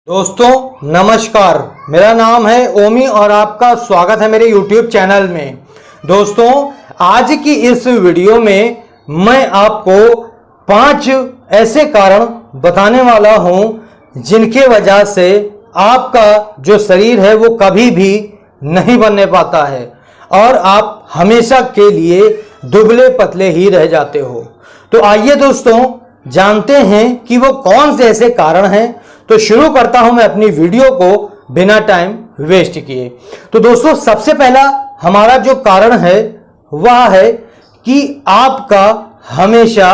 दोस्तों नमस्कार, मेरा नाम है ओमी और आपका स्वागत है मेरे YouTube चैनल में। दोस्तों आज की इस वीडियो में मैं आपको 5 ऐसे कारण बताने वाला हूं जिनके वजह से आपका जो शरीर है वो कभी भी नहीं बनने पाता है और आप हमेशा के लिए दुबले पतले ही रह जाते हो। तो आइए दोस्तों जानते हैं कि वो कौन से ऐसे कारण हैं। तो शुरू करता हूं मैं अपनी वीडियो को बिना टाइम वेस्ट किए। तो दोस्तों सबसे पहला हमारा जो कारण है वह है कि आपका हमेशा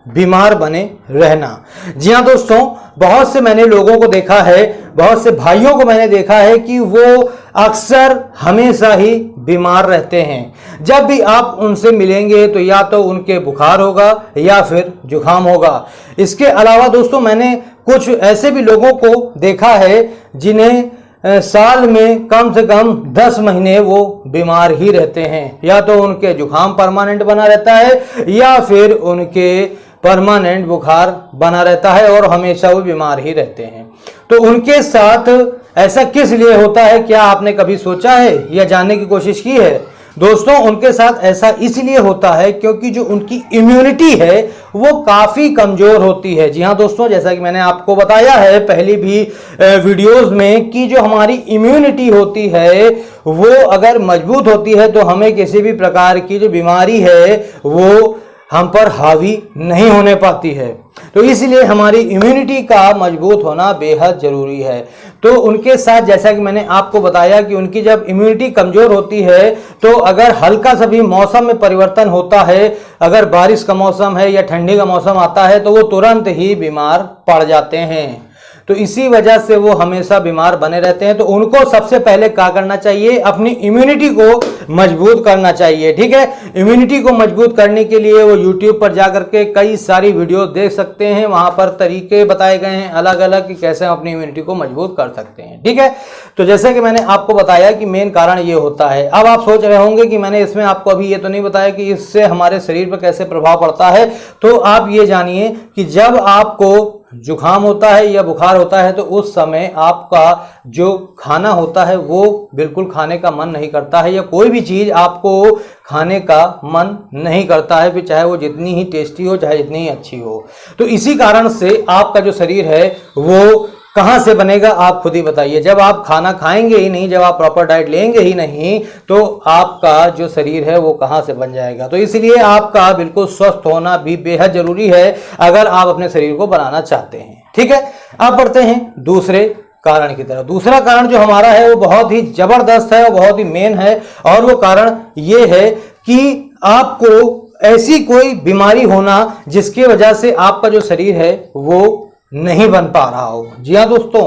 बीमार बने रहना। जी हाँ दोस्तों, बहुत से मैंने लोगों को देखा है, बहुत से भाइयों को मैंने देखा है कि वो अक्सर हमेशा ही बीमार रहते हैं। जब भी आप उनसे मिलेंगे तो या तो उनके बुखार होगा या फिर जुकाम होगा। इसके अलावा दोस्तों मैंने कुछ ऐसे भी लोगों को देखा है जिन्हें साल में कम से कम 10 महीने वो बीमार ही रहते हैं। या तो उनके जुकाम परमानेंट बना रहता है या फिर उनके परमानेंट बुखार बना रहता है और हमेशा वो बीमार ही रहते हैं। तो उनके साथ ऐसा किस लिए होता है, क्या आपने कभी सोचा है या जानने की कोशिश की है? दोस्तों उनके साथ ऐसा इसलिए होता है क्योंकि जो उनकी इम्यूनिटी है वो काफ़ी कमज़ोर होती है। जी हाँ दोस्तों, जैसा कि मैंने आपको बताया है पहली भी वीडियोस में कि जो हमारी इम्यूनिटी होती है वो अगर मजबूत होती है तो हमें किसी भी प्रकार की जो बीमारी है वो हम पर हावी नहीं होने पाती है। तो इसलिए हमारी इम्यूनिटी का मजबूत होना बेहद ज़रूरी है। तो उनके साथ जैसा कि मैंने आपको बताया कि उनकी जब इम्यूनिटी कमज़ोर होती है तो अगर हल्का सा भी मौसम में परिवर्तन होता है, अगर बारिश का मौसम है या ठंडी का मौसम आता है तो वो तुरंत ही बीमार पड़ जाते हैं। तो इसी वजह से वो हमेशा बीमार बने रहते हैं। तो उनको सबसे पहले क्या करना चाहिए, अपनी इम्यूनिटी को मजबूत करना चाहिए। ठीक है, इम्यूनिटी को मजबूत करने के लिए वो यूट्यूब पर जाकर के कई सारी वीडियो देख सकते हैं। वहां पर तरीके बताए गए हैं अलग अलग कि कैसे हम अपनी इम्यूनिटी को मजबूत कर सकते हैं। ठीक है, तो जैसे कि मैंने आपको बताया कि मेन कारण ये होता है। अब आप सोच रहे होंगे कि मैंने इसमें आपको अभी ये तो नहीं बताया कि इससे हमारे शरीर पर कैसे प्रभाव पड़ता है। तो आप ये जानिए कि जब आपको जुकाम होता है या बुखार होता है तो उस समय आपका जो खाना होता है वो बिल्कुल खाने का मन नहीं करता है, या कोई भी चीज़ आपको खाने का मन नहीं करता है, फिर चाहे वो जितनी ही टेस्टी हो चाहे जितनी ही अच्छी हो। तो इसी कारण से आपका जो शरीर है वो कहाँ से बनेगा आप खुद ही बताइए। जब आप खाना खाएंगे ही नहीं, जब आप प्रॉपर डाइट लेंगे ही नहीं तो आपका जो शरीर है वो कहाँ से बन जाएगा। तो इसलिए आपका बिल्कुल स्वस्थ होना भी बेहद जरूरी है अगर आप अपने शरीर को बनाना चाहते हैं। ठीक है, अब बढ़ते हैं दूसरे कारण की तरफ। दूसरा कारण जो हमारा है वो बहुत ही जबरदस्त है और बहुत ही मेन है, और वो कारण ये है कि आपको ऐसी कोई बीमारी होना जिसकी वजह से आपका जो शरीर है वो नहीं बन पा रहा हो। जी हाँ दोस्तों,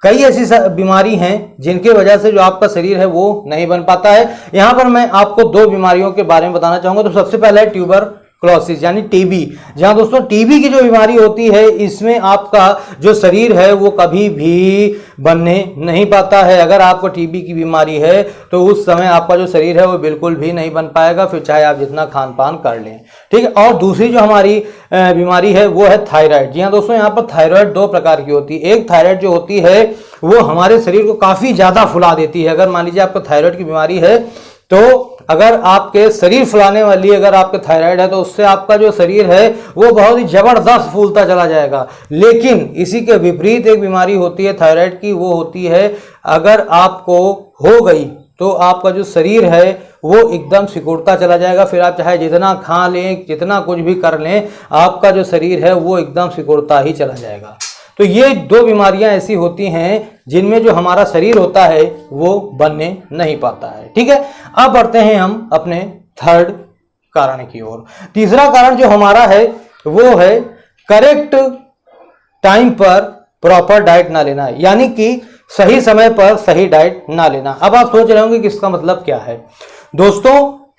कई ऐसी बीमारी हैं जिनके वजह से जो आपका शरीर है वो नहीं बन पाता है। यहां पर मैं आपको 2 बीमारियों के बारे में बताना चाहूंगा। तो सबसे पहला है ट्यूबरक्लोसिस यानी टीबी। जहां दोस्तों टीबी की जो बीमारी होती है इसमें आपका जो शरीर है वो कभी भी बनने नहीं पाता है। अगर आपको टीबी की बीमारी है तो उस समय आपका जो शरीर है वो बिल्कुल भी नहीं बन पाएगा, फिर चाहे आप जितना खान पान कर लें। ठीक है, और दूसरी जो हमारी बीमारी है वो है थायराइड। जी हाँ दोस्तों, यहाँ पर थायराइड 2 प्रकार की होती है। एक थायराइड जो होती है वो हमारे शरीर को काफ़ी ज़्यादा फुला देती है। अगर मान लीजिए आपको थायराइड की बीमारी है तो अगर आपके शरीर फुलाने वाली अगर आपके थायराइड है तो उससे आपका जो शरीर है वो बहुत ही जबरदस्त फूलता चला जाएगा। लेकिन इसी के विपरीत एक बीमारी होती है थायराइड की, वो होती है अगर आपको हो गई तो आपका जो शरीर है वो एकदम सिकुड़ता चला जाएगा। फिर आप चाहे जितना खा लें, जितना कुछ भी कर लें, आपका जो शरीर है वो एकदम सिकुड़ता ही चला जाएगा। तो ये 2 बीमारियां ऐसी होती हैं जिनमें जो हमारा शरीर होता है वो बनने नहीं पाता है। ठीक है, अब बढ़ते हैं हम अपने थर्ड कारण की ओर। तीसरा कारण जो हमारा है वो है करेक्ट टाइम पर प्रॉपर डाइट ना लेना, यानी कि सही समय पर सही डाइट ना लेना। अब आप सोच रहे होंगे कि इसका मतलब क्या है। दोस्तों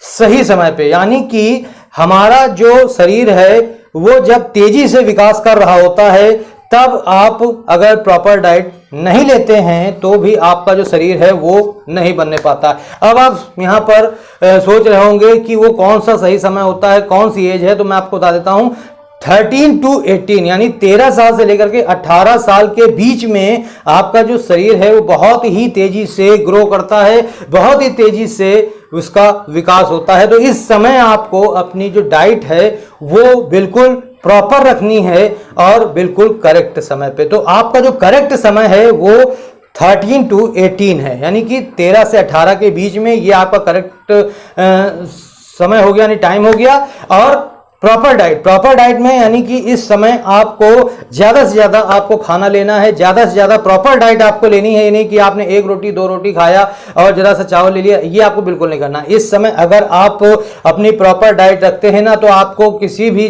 सही समय पे यानी कि हमारा जो शरीर है वो जब तेजी से विकास कर रहा होता है तब आप अगर प्रॉपर डाइट नहीं लेते हैं तो भी आपका जो शरीर है वो नहीं बनने पाता। अब आप यहाँ पर सोच रहे होंगे कि वो कौन सा सही समय होता है, कौन सी एज है। तो मैं आपको बता देता हूँ 13 to 18 यानी 13 साल से लेकर के 18 साल के बीच में आपका जो शरीर है वो बहुत ही तेजी से ग्रो करता है, बहुत ही तेजी से उसका विकास होता है। तो इस समय आपको अपनी जो डाइट है वो बिल्कुल प्रॉपर रखनी है और बिल्कुल करेक्ट समय पे। तो आपका जो करेक्ट समय है वो 13 to 18 है, यानी कि 13 से 18 के बीच में ये आपका करेक्ट समय हो गया, यानी टाइम हो गया। और प्रॉपर डाइट में यानी कि इस समय आपको ज्यादा से ज्यादा आपको खाना लेना है, ज्यादा से ज्यादा प्रॉपर डाइट आपको लेनी है। नहीं कि आपने 1 रोटी 2 रोटी खाया और जरा सा चावल ले लिया, ये आपको बिल्कुल नहीं करना। इस समय अगर आप अपनी प्रॉपर डाइट रखते हैं ना, तो आपको किसी भी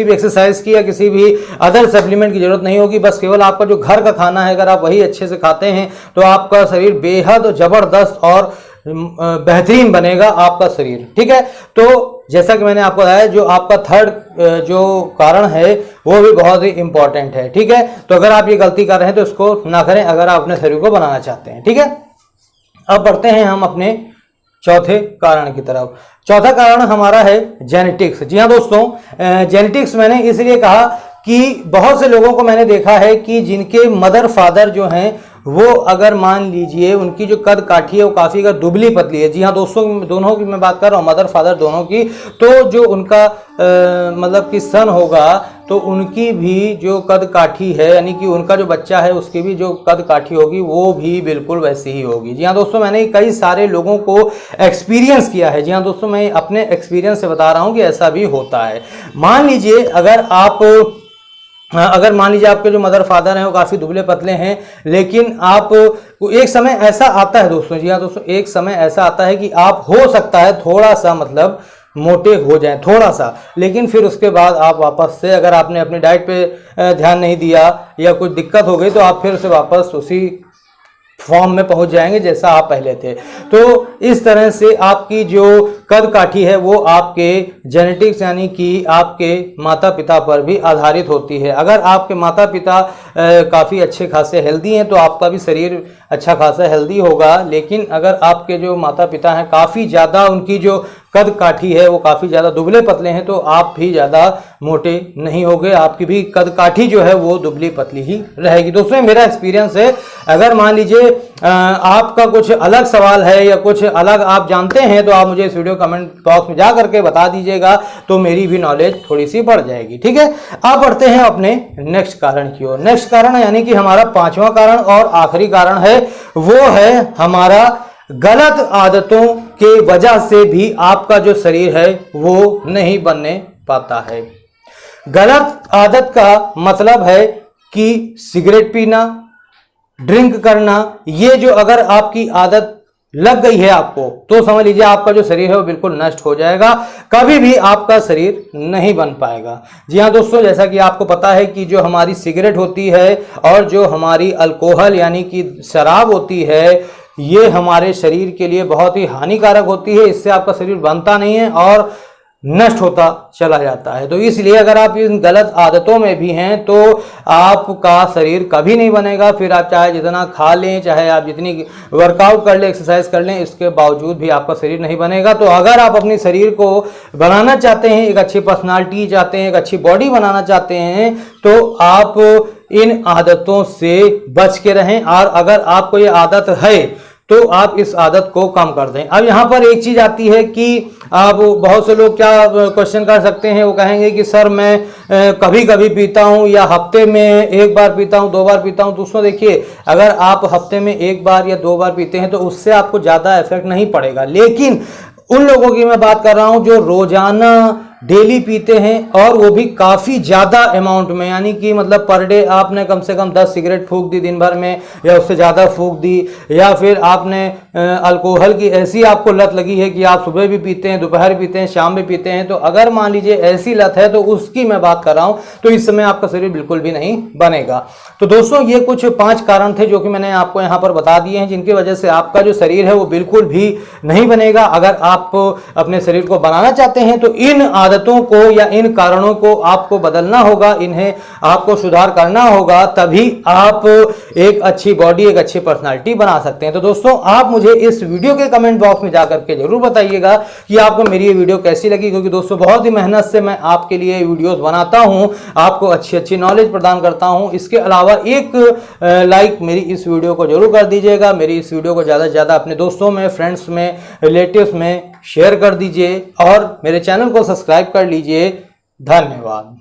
एक्सरसाइज की या किसी भी अदर सप्लीमेंट की जरूरत नहीं होगी। बस केवल आपका जो घर का खाना है अगर आप वही अच्छे से खाते हैं तो आपका शरीर बेहद जबरदस्त और बेहतरीन बनेगा आपका शरीर। ठीक है, तो जैसा कि मैंने आपको बताया, जो आपका थर्ड जो कारण है वो भी बहुत ही इंपॉर्टेंट है। ठीक है, तो अगर आप ये गलती कर रहे हैं तो इसको ना करें अगर आप अपने शरीर को बनाना चाहते हैं। ठीक है, अब बढ़ते हैं हम अपने चौथे कारण की तरफ। चौथा कारण हमारा है जेनेटिक्स। जी हाँ दोस्तों, जेनेटिक्स मैंने इसलिए कहा कि बहुत से लोगों को मैंने देखा है कि जिनके मदर फादर जो हैं वो अगर मान लीजिए उनकी जो कद काठी है वो काफ़ी दुबली पतली है। जी हाँ दोस्तों, दोनों की मैं बात कर रहा हूँ, मदर फादर दोनों की। तो जो उनका मतलब कि सन होगा तो उनकी भी जो कद काठी है, यानी कि उनका जो बच्चा है उसकी भी जो कद काठी होगी वो भी बिल्कुल वैसी ही होगी। जी हाँ दोस्तों, मैंने कई सारे लोगों को एक्सपीरियंस किया है। जी हाँ दोस्तों, मैं अपने एक्सपीरियंस से बता रहा हूँ कि ऐसा भी होता है। मान लीजिए अगर मान लीजिए आपके जो मदर फादर हैं वो काफ़ी दुबले पतले हैं, लेकिन आप एक समय ऐसा आता है दोस्तों, जी हाँ दोस्तों, एक समय ऐसा आता है कि आप हो सकता है थोड़ा सा मतलब मोटे हो जाएं थोड़ा सा, लेकिन फिर उसके बाद आप वापस से अगर आपने अपनी डाइट पे ध्यान नहीं दिया या कुछ दिक्कत हो गई तो आप फिर से वापस उसी फॉर्म में पहुंच जाएंगे जैसा आप पहले थे। तो इस तरह से आपकी जो कद काठी है वो आपके जेनेटिक्स यानी कि आपके माता पिता पर भी आधारित होती है। अगर आपके माता पिता काफ़ी अच्छे खासे हेल्दी हैं तो आपका भी शरीर अच्छा खासा हेल्दी होगा। लेकिन अगर आपके जो माता पिता हैं काफ़ी ज़्यादा उनकी जो कद काठी है वो काफ़ी ज़्यादा दुबले पतले हैं तो आप भी ज़्यादा मोटे नहीं होगे, आपकी भी कद काठी जो है वो दुबली पतली ही रहेगी। दोस्तों मेरा एक्सपीरियंस है। अगर मान लीजिए आपका कुछ अलग सवाल है या कुछ अलग आप जानते हैं तो आप मुझे इस वीडियो कमेंट बॉक्स में जा करके बता दीजिएगा, तो मेरी भी नॉलेज थोड़ी सी बढ़ जाएगी। ठीक है, अब बढ़ते हैं अपने नेक्स्ट कारण की ओर। नेक्स्ट कारण यानी कि हमारा पांचवा कारण और आखिरी कारण है वो है हमारा गलत आदतों के वजह से भी आपका जो शरीर है वो नहीं बनने पाता है। गलत आदत का मतलब है कि सिगरेट पीना, ड्रिंक करना, ये जो अगर आपकी आदत लग गई है आपको तो समझ लीजिए आपका जो शरीर है वो बिल्कुल नष्ट हो जाएगा, कभी भी आपका शरीर नहीं बन पाएगा। जी हाँ दोस्तों, जैसा कि आपको पता है कि जो हमारी सिगरेट होती है और जो हमारी अल्कोहल यानी कि शराब होती है ये हमारे शरीर के लिए बहुत ही हानिकारक होती है। इससे आपका शरीर बनता नहीं है और नष्ट होता चला जाता है। तो इसलिए अगर आप इन गलत आदतों में भी हैं तो आपका शरीर कभी नहीं बनेगा। फिर आप चाहे जितना खा लें, चाहे आप जितनी वर्कआउट कर लें, एक्सरसाइज कर लें, इसके बावजूद भी आपका शरीर नहीं बनेगा। तो अगर आप अपने शरीर को बनाना चाहते हैं, एक अच्छी पर्सनालिटी चाहते हैं, एक अच्छी बॉडी बनाना चाहते हैं, तो आप इन आदतों से बच के रहें। और अगर आपको ये आदत है तो आप इस आदत को कम कर दें। अब यहाँ पर एक चीज़ आती है कि आप बहुत से लोग क्या क्वेश्चन कर सकते हैं, वो कहेंगे कि सर मैं कभी कभी पीता हूँ या हफ्ते में 1 बार पीता हूँ, 2 बार पीता हूँ। दोस्तों देखिए, अगर आप हफ्ते में 1 बार या 2 बार पीते हैं तो उससे आपको ज़्यादा इफेक्ट नहीं पड़ेगा। लेकिन उन लोगों की मैं बात कर रहा हूँ जो रोजाना डेली पीते हैं और वो भी काफ़ी ज़्यादा अमाउंट में, यानी कि मतलब पर डे आपने कम से कम 10 सिगरेट फूंक दी दिन भर में या उससे ज़्यादा फूंक दी, या फिर आपने अल्कोहल की ऐसी आपको लत लगी है कि आप सुबह भी पीते हैं, दोपहर पीते हैं, शाम में पीते हैं। तो अगर मान लीजिए ऐसी लत है तो उसकी मैं बात कर रहा हूँ, तो इस समय आपका शरीर बिल्कुल भी नहीं बनेगा। तो दोस्तों ये कुछ 5 कारण थे जो कि मैंने आपको यहाँ पर बता दिए हैं, जिनकी वजह से आपका जो शरीर है वो बिल्कुल भी नहीं बनेगा। अगर आप अपने शरीर को बनाना चाहते हैं तो इन आदतों को या इन कारणों को आपको बदलना होगा, इन्हें आपको सुधार करना होगा, तभी आप एक अच्छी बॉडी, एक अच्छी पर्सनालिटी बना सकते हैं। तो दोस्तों आप मुझे इस वीडियो के कमेंट बॉक्स में जाकर के जरूर बताइएगा कि आपको मेरी ये वीडियो कैसी लगी, क्योंकि दोस्तों बहुत ही मेहनत से मैं आपके लिए वीडियोस बनाता हूं, आपको अच्छी अच्छी नॉलेज प्रदान करता हूं। इसके अलावा एक लाइक मेरी इस वीडियो को जरूर कर दीजिएगा। मेरी इस वीडियो को ज़्यादा से ज़्यादा अपने दोस्तों में, फ्रेंड्स में, रिलेटिव्स में शेयर कर दीजिए और मेरे चैनल को सब्सक्राइब कर लीजिए। धन्यवाद।